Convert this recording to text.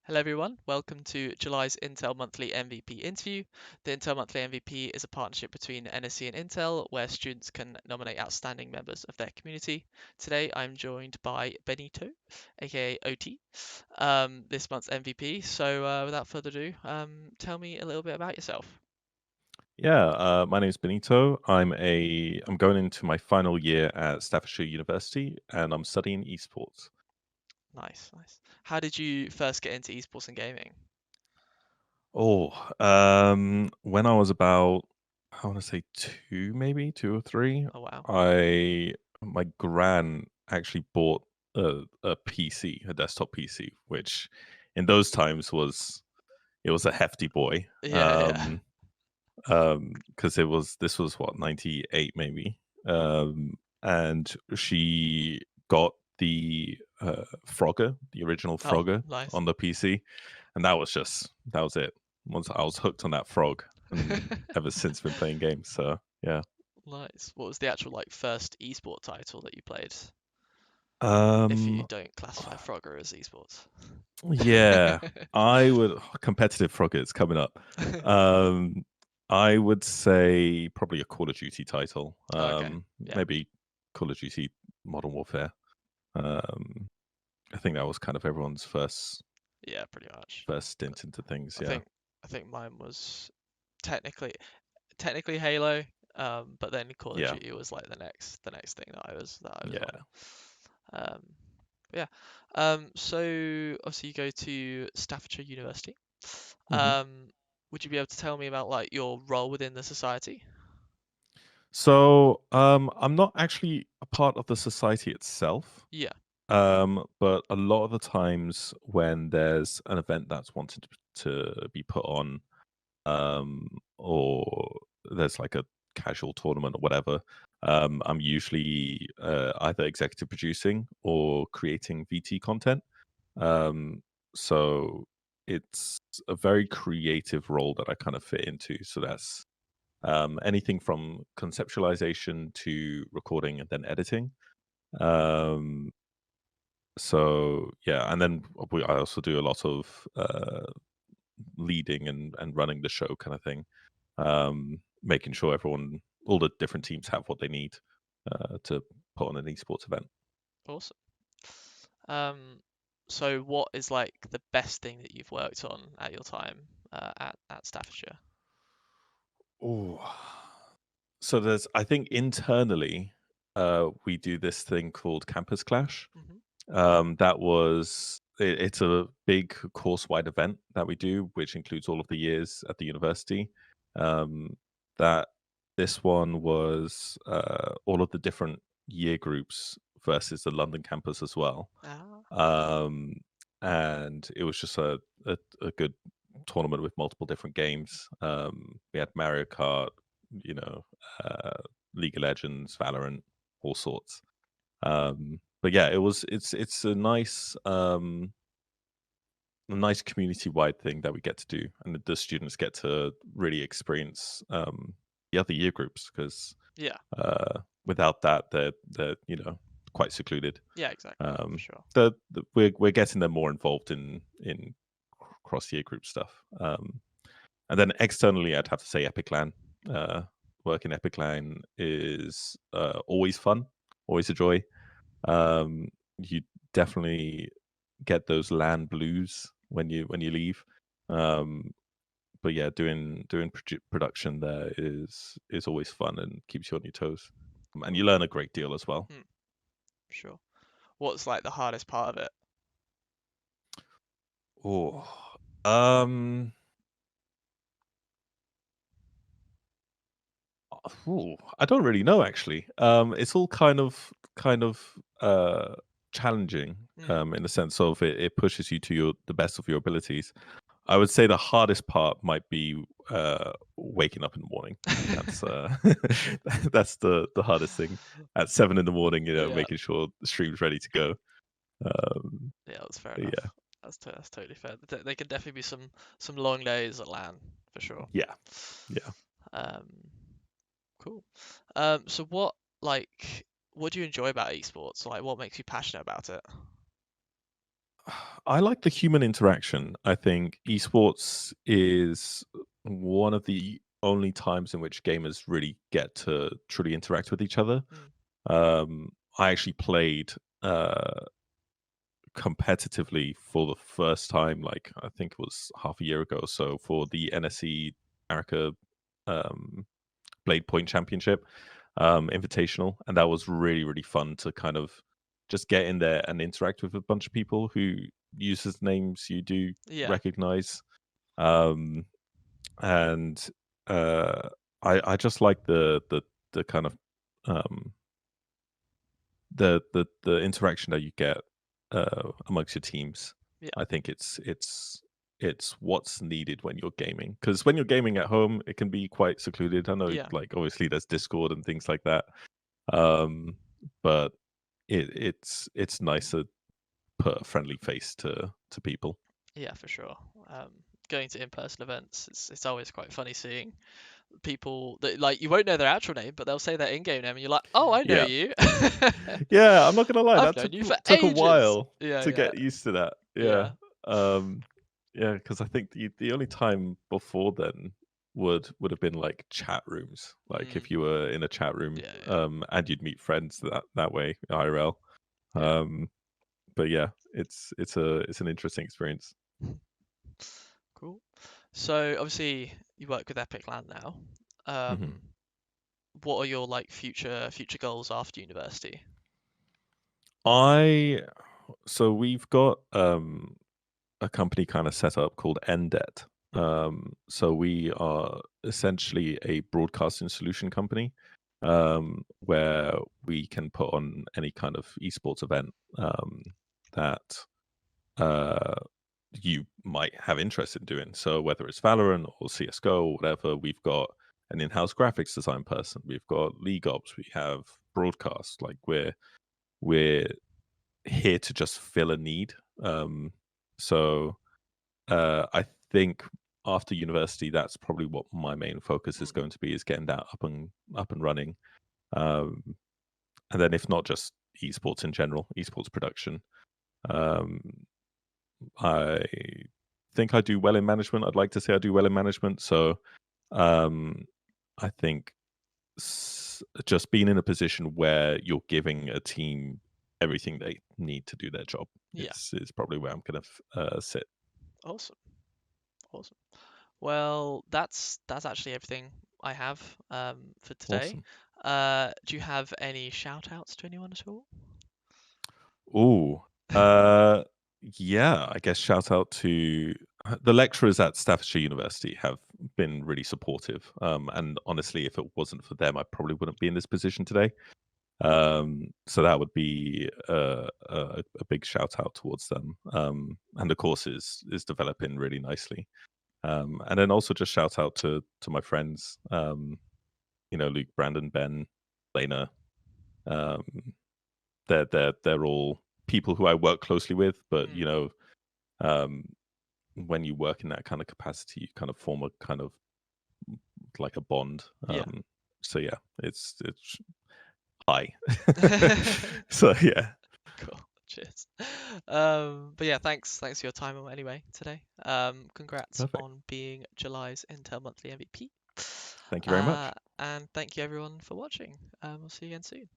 Hello everyone, welcome to July's Intel Monthly MVP interview. The Intel Monthly MVP is a partnership between NSC and Intel where students can nominate outstanding members of their community. Today I'm joined by Benito, aka OT, this month's MVP. So without further ado, tell me a little bit about yourself. Yeah, my name is Benito. I'm going into my final year at Staffordshire University, and I'm studying esports. Nice, nice. How did you first get into esports and gaming? Oh, when I was about, I want to say maybe 2 or 3, Oh wow. I my gran actually bought a PC, a desktop PC, which in those times was a hefty boy. Yeah, yeah. Because this was what, 98 maybe. And she got the Frogger, the original Oh, Frogger nice. on the PC, and that was it. Once I was hooked on that frog, and ever since been playing games. So yeah. Nice. What was the actual first esport title that you played? If you Um don't classify Frogger as esports. yeah, I would competitive Frogger is coming up. Um I would say probably a Call of Duty title. Okay. Yeah. Maybe Call of Duty Modern Warfare. Um, I think that was kind of everyone's Yeah, pretty much. first stint into things. I Yeah, think I think mine was technically technically Halo, but then Call of yeah, Duty was like the next thing that I was on. yeah. Um, but yeah. So obviously you go to Staffordshire University. hmm Um, would you be able to tell me about like your role within the society? So I'm not actually a part of the society itself. Yeah. But a lot of the times when there's an event that's wanted to be put on, or there's like a casual tournament or whatever, I'm usually either executive producing or creating VT content. Um, so it's a very creative role that I kind of fit into. So that's anything from conceptualization to recording and then editing. Um, so yeah, and then I also do a lot of leading and running the show kind of thing, making sure all the different teams have what they need to put on an esports event. Awesome. Um, so what is like the best thing that you've worked on at your time at Staffordshire? Oh, so I think internally, we do this thing called Campus Clash. Hmm. It's a big course-wide event that we do, which includes all of the years at the university. Um, that This one was all of the different year groups versus the London campus as well. Ah, Um, and it was just a good tournament with multiple different games. We had Mario Kart, you know, uh, League of Legends, Valorant, all sorts. But yeah, it's a nice community wide thing that we get to do, and the students get to really experience the other year groups because yeah, without that, they're quite secluded. yeah, exactly, for Um, sure. we're getting them more involved in cross year group stuff. And then externally, I'd have to say Epiclan. Uh, Work in Epiclan is always fun, always a joy. You definitely get those land blues when you leave. Um, but yeah, doing production there is always fun and keeps you on your toes, and you Cool. learn a great deal as well. Hmm, for sure. What's like the hardest part of it? Oh, um, I don't really know actually. It's all kind of challenging Hmm. in the sense of it pushes you to the best of your abilities. I would say the hardest part might be waking up in the morning. That's that's the hardest thing. At 7 in the morning, Yeah, making sure the stream's ready to go. Um, yeah, that's fair but yeah, enough. That's totally fair. There can definitely be some long days at LAN for sure. yeah, yeah. Um, cool. So what do you enjoy about esports? Like, what makes you passionate about it? I like the human interaction. I think esports is one of the only times in which gamers really get to truly interact with each other. Mm. I actually played uh, competitively for the first time, like I think it was half a year ago or so, for the NSE America um, Blade Point Championship Invitational, and that was really really fun to kind of just get in there and interact with a bunch of people who uses names you do Yeah, recognize, um, and uh, I just like the kind of um, the interaction that you get amongst your teams. yeah, I think it's what's needed when you're gaming. Because when you're gaming at home, it can be quite secluded. I know, yeah, like obviously there's Discord and things like that, but it's nice to put a friendly face to people. yeah, for sure. Going to in-person events, it's always quite funny seeing people that like you won't know their actual name, but they'll say their in-game name, and you're like, "Oh, I know Yeah, you. yeah. I'm not gonna lie, I've that known you for took a ages." while Yeah, to yeah, get used to that. Yeah, yeah. um, yeah. Because I think the only time before then would have been like chat rooms. Like Mm, if you were in a chat room, yeah, yeah, and you'd meet friends that way IRL. yeah. Um, but yeah, it's an interesting experience. Cool. So obviously you work with Epic Land now. Mhm. Um, what are your like future goals after university? I so we've got a company kind of set up called Endet. Mm, So we are essentially a broadcasting solution company, where we can put on any kind of esports event that uh, you might have interest in doing. So whether it's Valorant or CS:GO or whatever, we've got an in-house graphics design person. We've got league ops. We have broadcast. Like we're here to just fill a need. So I think after university, that's probably what my main focus is mm, going to be, is getting that up and running. Um, and then if not just esports in general, esports production. Um, I think I do well in management. I'd like to say I do well in management. So um, I think just being in a position where you're giving a team everything they need to do their job yeah. is probably where I'm going to sit. Awesome. Awesome. Well, that's actually everything I have for today. Awesome. Do you have any shout outs to anyone at all? Oh, uh, yeah, I guess shout out to the lecturers at Staffordshire University have been really supportive. And honestly, if it wasn't for them, I probably wouldn't be in this position today. So that would be a big shout out towards them. And the course is developing really nicely. And then also just shout out to my friends, Luke, Brandon, Ben, Lena. Um, they're all people who I work closely with, but Mm, um, when you work in that kind of capacity, you kind of form a kind of like a bond. yeah. So yeah, it's high. So yeah, Cool. Cheers. But yeah, thanks for your time anyway today. Congrats perfect. on being July's Intel Monthly MVP. Thank you very Uh, much. and thank you everyone for watching. We'll see you again soon.